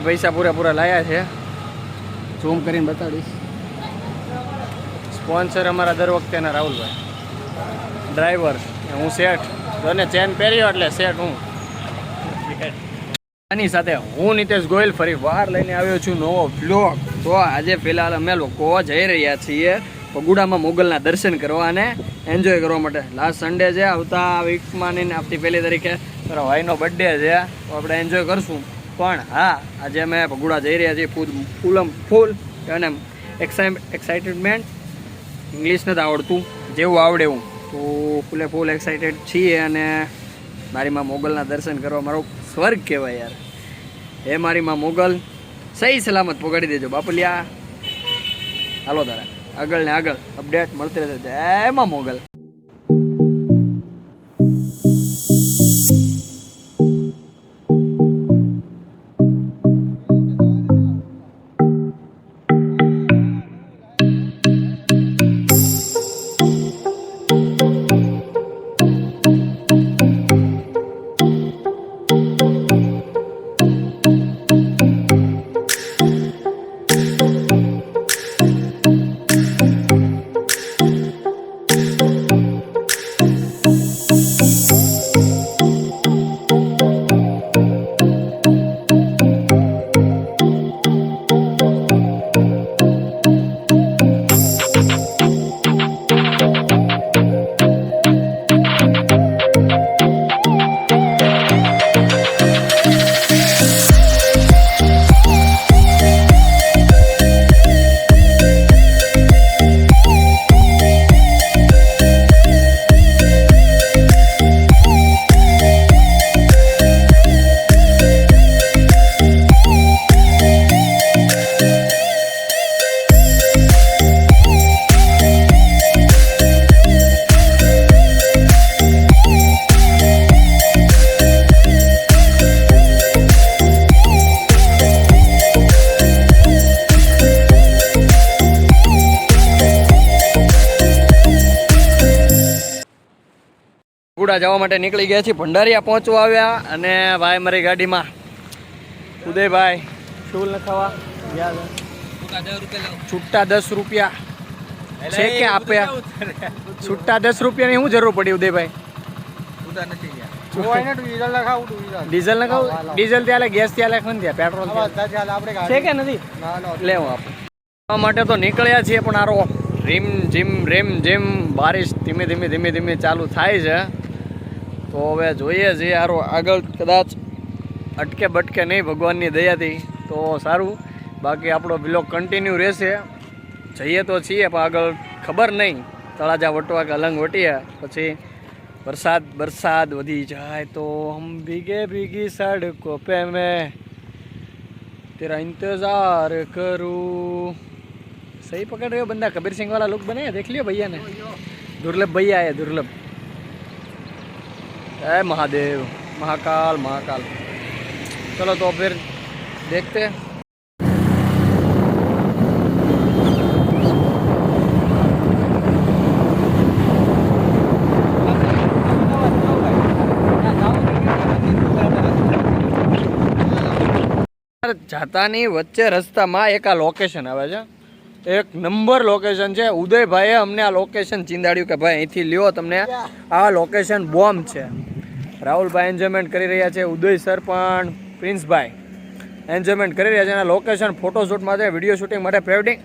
પૈસા પૂરા લાયા છે, ઝૂમ કરીને બતાડીશ. સ્પોન્સર અમારા દર વખતેના રાહુલભાઈ, ડ્રાઈવર, હું શેઠ. અને ચેન પહેર્યો એટલે શેઠ હું. આની સાથે હું નિતેશ ગોયલ ફરી વાર લઈને આવ્યો છું નવો બ્લોગ. તો આજે ફિલહાલ અમે લોકો જઈ રહ્યા છીએ પગુડામાં મોગલના દર્શન કરવા અને એન્જોય કરવા માટે. લાસ્ટ સન્ડે છે, આવતા વીકમાં નહીં, આવતી પહેલી તારીખે મારા ભાઈનો બર્થડે છે, તો આપણે એન્જોય કરશું. પણ હા, આજે અમે પગુડા જઈ રહ્યા છીએ ફૂલ અને એક્સાઇટેડમેન્ટ. ઇંગ્લિશ નથી આવડતું, જેવું આવડે એવું, તો ફૂલ એક્સાઇટેડ છીએ. અને મારી માં મોગલના દર્શન કરવા મારો સ્વર્ગ કહેવાય યાર. હે મારી માં મોગલ, સહી સલામત પકડી દેજો બાપલિયા. હાલો તારા આગળ ને આગળ અપડેટ મળતી રહેશે. જય માં મોગલ. પગુડા જવા માટે નીકળી ગયા છીએ. ભંડારીયા પહોંચવા આવ્યા અને ભાઈ મારી ગાડીમાં ઉદયભાઈ ફ્યુલ નખાવા છૂટા 10 રૂપિયા છે કે આપ્યા? છૂટા 10 રૂપિયાની શું જરૂર પડી ઉદયભાઈ? ડીઝલ નખાવું? ડીઝલ ત્યાં ગેસ ત્યાં ખન ત્યાં પેટ્રોલ છે કે નથી? લેવું આપણે માટે તો નીકળ્યા છીએ, પણ આરો રેમ જેમ બારિશ ધીમે ધીમે ચાલુ થાય છે. તો હવે જોઈએ છીએ યારો, આગળ કદાચ અટકે બટકે નહીં ભગવાનની દયાથી તો સારું. બાકી આપણો બ્લોગ કન્ટિન્યુ રહેશે. જઈએ તો છીએ પણ આગળ ખબર નહીં, તળાજા વટવા કે અલંગ વટીએ પછી વરસાદ વધી જાય તો હમ ભીગી સડકો પે મેં તેરા इंतजार करूँ. सही पकड़ रहे हो बंदा, कबीर सिंह वाला लुक बने, देख लियो भैया ने. दुर्लभ भैया है, दुर्लभ. जय महादेव, महाकाल. चलो तो फिर देखते हैं. જાતાની વચ્ચે રસ્તામાં એક આ લોકેશન આવે છે, એક નંબર લોકેશન છે. ઉદયભાઈએ અમને આ લોકેશન ચીંદાડ્યું કે ભાઈ અહીંથી લ્યો, તમને આ લોકેશન બોમ્બ છે. રાહુલભાઈ એન્જોયમેન્ટ કરી રહ્યા છે, ઉદય સર પણ પ્રિન્સભાઈ એન્જોયમેન્ટ કરી રહ્યા છે. અને લોકેશન ફોટોશૂટ માટે, વિડીયો શૂટિંગ માટે, પ્રેવેડિંગ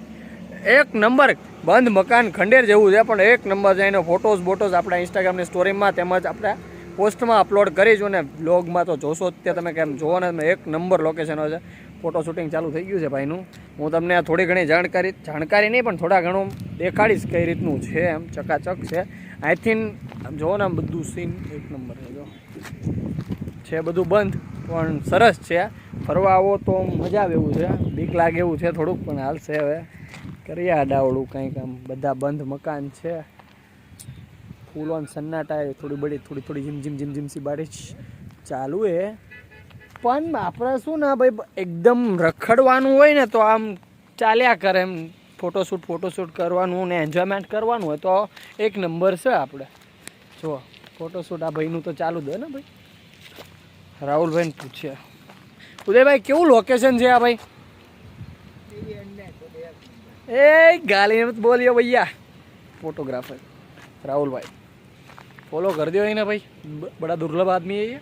એક નંબર. બંધ મકાન ખંડેર જેવું છે, પણ એક નંબર છે. એનો ફોટોઝ આપણા ઇન્સ્ટાગ્રામની સ્ટોરીમાં તેમજ આપણે પોસ્ટમાં અપલોડ કરીશું ને બ્લોગમાં તો જોશો જ. તે તમે કેમ જોવો ને, એક નંબર લોકેશન હોય છે. ફોટો શૂટિંગ ચાલુ થઈ ગયું છે ભાઈનું. હું તમને થોડી ઘણી જાણકારી નહીં પણ થોડા ઘણું દેખાડીશ કઈ રીતનું છે. એમ ચકાચક છે. અહીંથી જોવો ને, બધું સીન એક નંબર છે. બધું બંધ પણ સરસ છે. ફરવા આવો તો મજા આવે એવું છે. બીક લાગે એવું છે થોડુંક, પણ હાલશે. હવે કરીએ આડાવડું કંઈક. આમ બધા બંધ મકાન છે, ફૂલ ઓન સન્નાટા. થોડી જીમસી બારિશ ચાલુ છે. પણ આપણે શું ના ભાઈ, એકદમ રખડવાનું હોય ને તો આમ ચાલ્યા કરે એમ. ફોટોશૂટ કરવાનું ને એન્જોયમેન્ટ કરવાનું હોય તો એક નંબર છે. આપણે જો ફોટોશૂટ આ ભાઈનું તો ચાલુ દે ને ભાઈ. રાહુલભાઈને પૂછ્યા ઉદયભાઈ કેવું લોકેશન છે આ ભાઈ? એ ગાલી मत बोलियो भैया। फोटोग्राफर राहुल भाई फॉलो कर दियो ना भाई, बड़ा दुर्लभ आदमी है ये।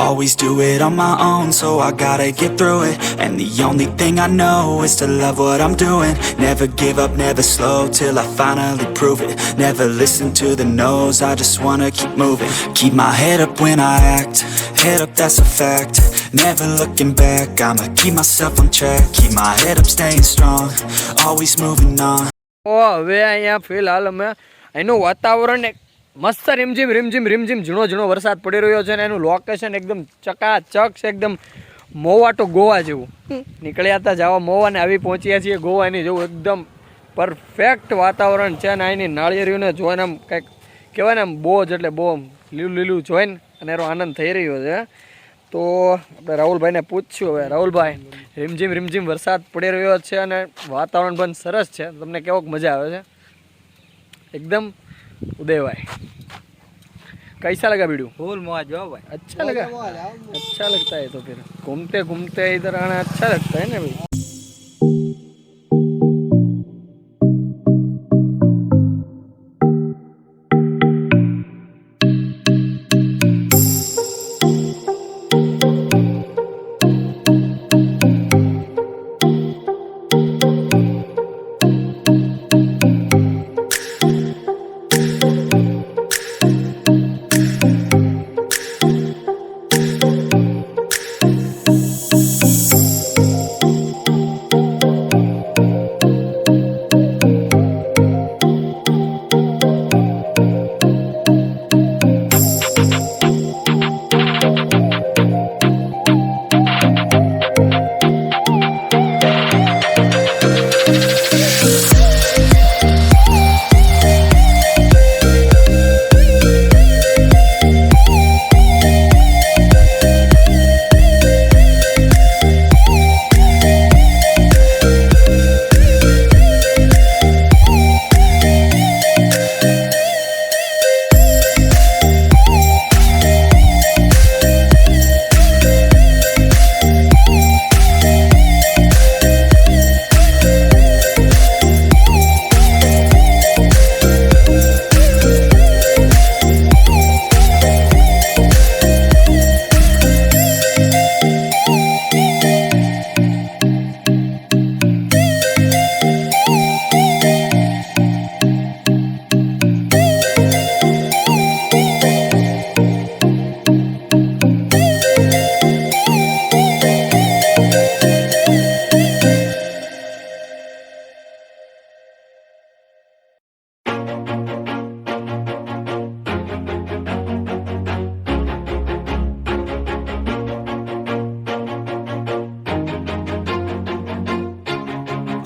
Always do it on my own, so I gotta get through it. And the only thing I know is to love what I'm doing. Never give up, never slow, till I finally prove it. Never listen to the no's, I just wanna keep moving. Keep my head up when I act, head up, that's a fact. Never looking back, I'ma keep myself on track. Keep my head up, staying strong, always moving on. હવે અહીંયા ફિલહાલ અમે એનું વાતાવરણ મસ્ત રીમઝીમ રીમઝીમ રીમઝીમ ઝીણો ઝીણો વરસાદ પડી રહ્યો છે અને એનું લોકેશન એકદમ ચકાચક છે, એકદમ મોવા ટુ ગોવા જેવું. નીકળ્યા હતા જવા મોવાને આવી પહોંચ્યા છીએ ગોવાની જેવું એકદમ પરફેક્ટ વાતાવરણ છે. અને અહીંની નાળિયેરીઓને જોઈને આમ કંઈક કહેવાય ને આમ બોજ એટલે બહુ લીલું લીલું જોઈને અને એનો આનંદ થઈ રહ્યો છે. તો આપણે રાહુલભાઈને પૂછ્યું, હવે રાહુલભાઈ રીમઝીમ રીમઝીમ વરસાદ પડી રહ્યો છે અને વાતાવરણ પણ સરસ છે, તમને કેવોક મજા આવે છે एकदम? उदय भाई कैसा लगा वीडियो? फुल मौज हो भाई, अच्छा लगा? अच्छा लगता है तो फिर घूमते घूमते इधर आना अच्छा लगता है ना भाई।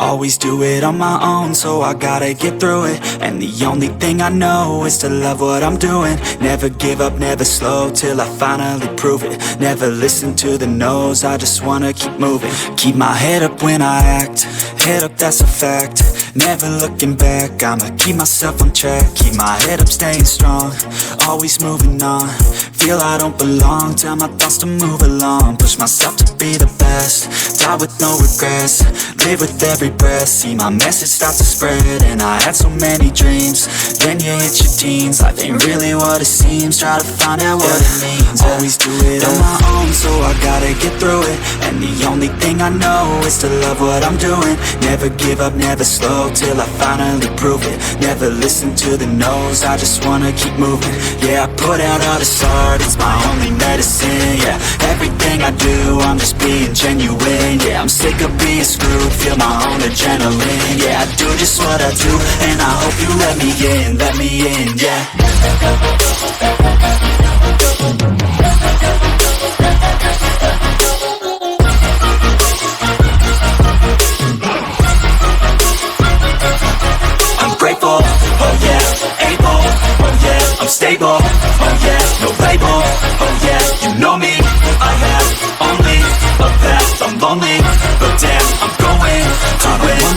Always do it on my own, so I gotta get through it. And the only thing I know is to love what I'm doing. Never give up, never slow, till I finally prove it. Never listen to the no's, I just wanna keep moving. Keep my head up when I act, head up, that's a fact. Never looking back, I'ma keep myself on track. Keep my head up, staying strong, always moving on. Feel I don't belong, tell my thoughts to move along. Push myself to be the best, die with no regrets. Live with every breath, see my message start to spread. And I had so many dreams, then you hit your teens. Life ain't really what it seems, try to find out what it means. Always do it on my own, so I gotta get through it. And the only thing I know is to love what I'm doing. Never give up, never slow, till I finally prove it. Never listen to the no's, I just wanna keep moving. Yeah, I put out all this art, it's my only medicine. Yeah, everything I do, I'm just being genuine. Yeah, I'm sick of being screwed, feel my own adrenaline. Yeah, I do just what I do, and I hope you let me in, yeah. I'm grateful, oh yeah, able, oh yeah, I'm stable, oh yeah, no label, oh yeah, you know me, I have only a path, I'm lonely, but damn, I'm going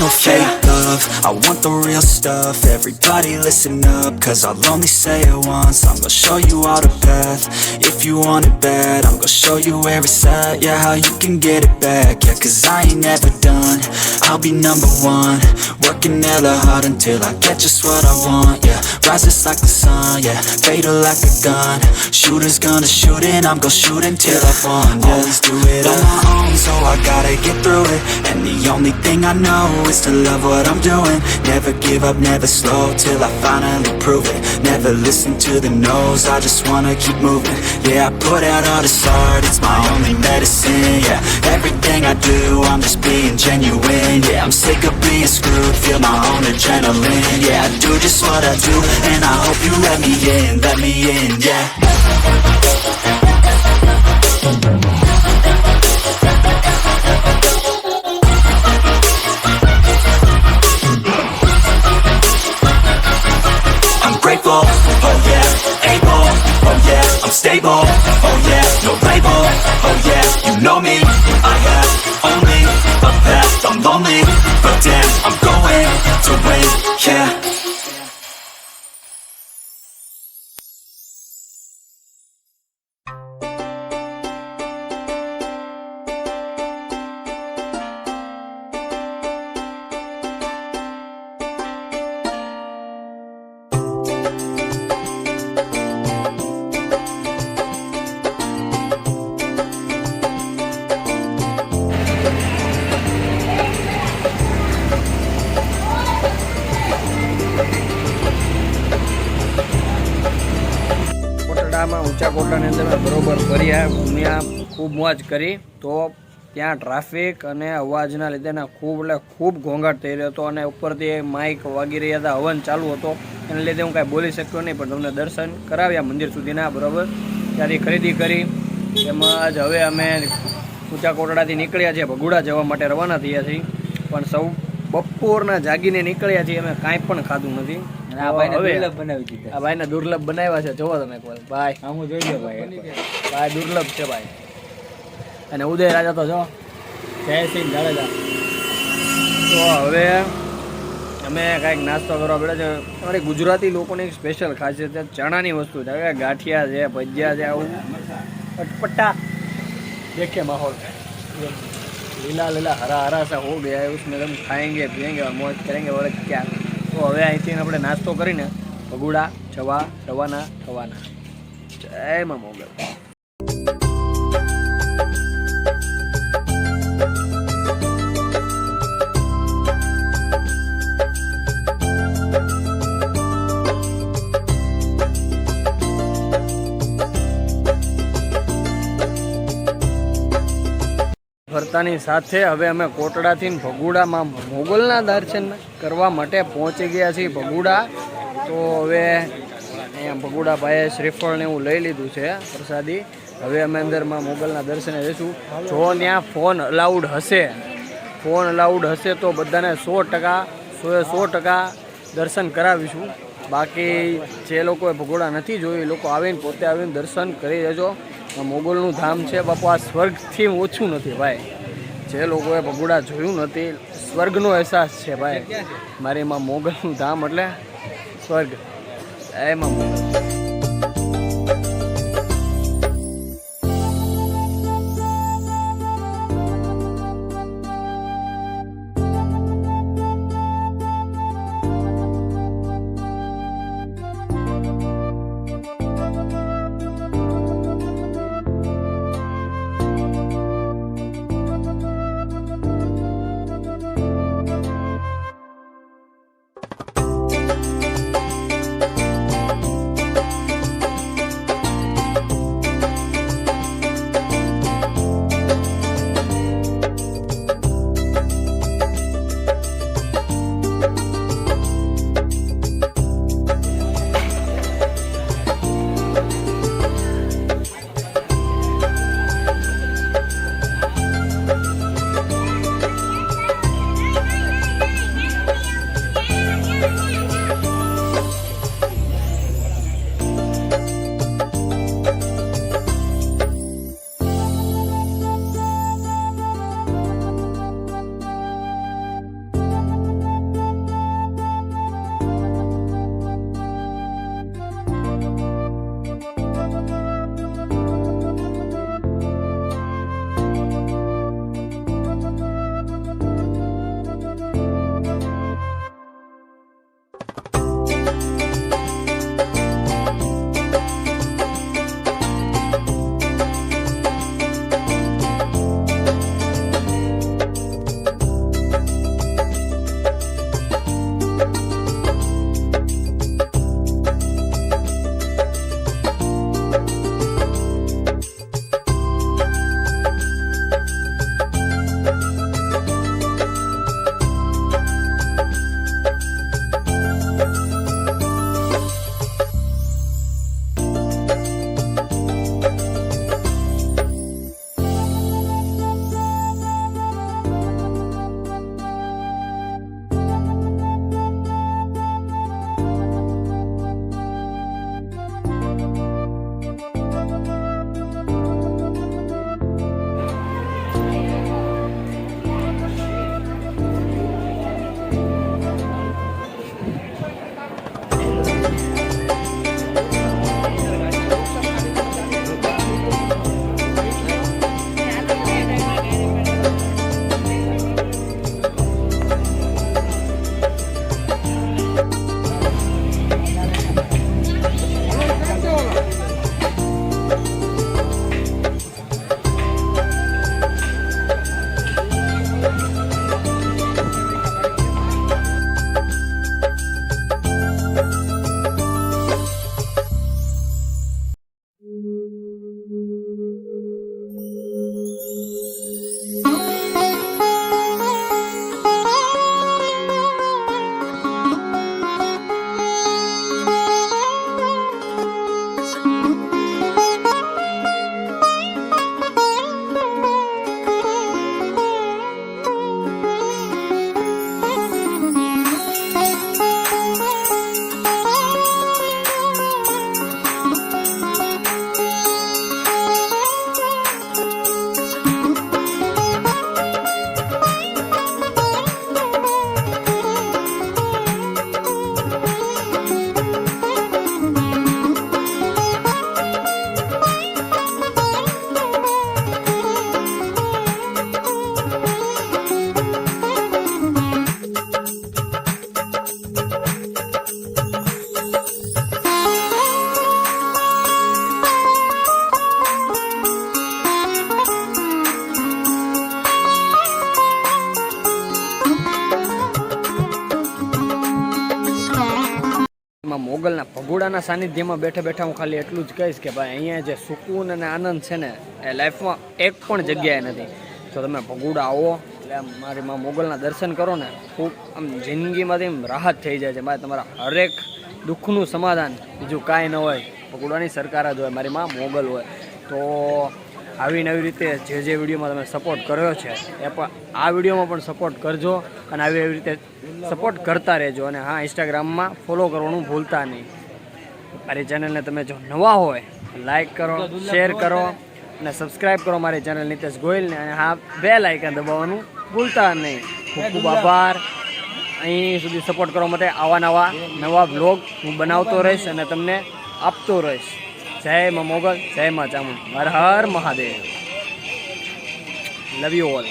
no fake love, I want the real stuff. Everybody listen up, cause I'll only say it once. I'm gonna show you all the path. If you want it bad, I'm gonna show you where it's at. Yeah, how you can get it back. Yeah, cause I ain't never done. I'll be number one, working hella hard until I get just what I want. Yeah, rises like the sun, yeah, fatal like a gun. Shooters gonna shoot and I'm gonna shoot until I won. Yeah, always do it on my own, so I gotta get through it. And the only thing I know is to love what I'm doing. Never give up, never slow, till I finally prove it. Never listen to the no's, I just wanna keep moving. Yeah, I put out all this art, it's my only medicine. Yeah, everything I do, I'm just being genuine. Yeah, I'm sick of being screwed, feel my own adrenaline. Yeah, I do just what I do, and I hope you let me in, yeah. I'm grateful, oh yeah, able, oh yeah, I'm stable, oh yeah, no label, oh yeah, you know me, I have only a path, I'm lonely, but damn, I'm going to win, yeah. કોટડામાં ઊંચા કોટડાની અંદર મેં બરોબર ફર્યા ઘૂમ્યા ખૂબ મોજ કરી. તો ત્યાં ટ્રાફિક અને અવાજના લીધે ખૂબ ઘોંઘાટ થઈ રહ્યો હતો અને ઉપરથી માઇક વાગી રહ્યા હતા, હવન ચાલુ હતો, એને લીધે હું કાંઈ બોલી શકતો નહીં. પણ તમને દર્શન કરાવ્યા મંદિર સુધીના બરાબર. ત્યાંથી ખરીદી કરી. એમાં જ હવે અમે ઊંચા કોટડાથી નીકળ્યા છીએ, ભગુડા જવા માટે રવાના થયા છીએ. પણ સૌ બપોરના જાગીને નીકળ્યા છીએ, અમે કાંઈ પણ ખાધું નથી. આ ભાઈને દુર્લભ બનાવ્યા છે, જોવો તમે એકવાર. ભાઈ હું જોઈ લો ભાઈ દુર્લભ છે ભાઈ. અને ઉદય રાજા તો જો જયસિંહ જાડેજા. તો હવે અમે કાંઈક નાસ્તો કરવા બેઠા છે. અમારી ગુજરાતી લોકોની એક સ્પેશિયલ ખાસિયત છે, ચણાની વસ્તુ છે, ગાંઠિયા છે, ભજીયા છે, આવું અટપટા દેखे माहौल લીલા લીલા हरा हरा सा हो गया है, उसमें हम खाएंगे पिएंगे और मौज करेंगे और क्या. તો હવે અહીંથી આપણે નાસ્તો કરીને ભગુડા જવા રવાના થવાના. જય મા મોગલ. ફરતાની સાથે હવે અમે કોટડાથી ભગુડામાં મોગલના દર્શન કરવા માટે પહોંચી ગયા છીએ ભગુડા. તો હવે અહીંયા ભગુડા ભાઈએ શ્રીફળ ને એવું લઈ લીધું છે પ્રસાદી. હવે અમે અંદરમાં મોગલના દર્શને જઈશું. જો ત્યાં ફોન અલાઉડ હશે તો બધાને 100% દર્શન કરાવીશું. બાકી જે લોકોએ ભગુડા નથી જોયું એ લોકો આવીને પોતે આવીને દર્શન કરી દેજો. મોગલનું ધામ છે બાપુ, આ સ્વર્ગથી ઓછું નથી ભાઈ. જે લોકોએ ભગુડા જોયું નથી, સ્વર્ગનો અહેસાસ છે ભાઈ. મારી માં મોગલનું ધામ એટલે સ્વર્ગ. એમાં મોગલ મોગલના ભગુડાના સાનિધ્યમાં બેઠા બેઠા હું ખાલી એટલું જ કહીશ કે ભાઈ અહીંયા જે સુકૂન અને આનંદ છે ને એ લાઈફમાં એક પણ જગ્યાએ નથી. તો તમે ભગુડા આવો એટલે આમ મારી માં મોગલના દર્શન કરો ને ખૂબ આમ જિંદગીમાંથી આમ રાહત થઈ જાય છે. મારે તમારા હરેક દુઃખનું સમાધાન બીજું કાંઈ ન હોય, ભગુડાની સરકાર જ હોય, મારી માં મોગલ હોય. તો આવી નવી રીતે જે વિડીયોમાં તમે સપોર્ટ કર્યો છે એ પણ આ વિડીયોમાં પણ સપોર્ટ કરજો અને આવી એવી રીતે સપોર્ટ કરતા રહેજો. અને હા, ઇન્સ્ટાગ્રામમાં ફોલો કરવાનું ભૂલતા નહીં. મારી ચેનલને તમે જો નવા હોય લાઈક કરો, શેર કરો અને સબસ્ક્રાઈબ કરો મારી ચેનલ નીતેશ ગોયલને. અને હા, બેલ આઇકન દબાવવાનું ભૂલતા નહીં. ખૂબ ખૂબ આભાર અહીં સુધી સપોર્ટ કરવા માટે. નવા બ્લોગ હું બનાવતો રહીશ અને તમને આપતો રહીશ. જય માં મોગલ, જય માં ચામુંડ, હર હર મહાદેવ. Love you all.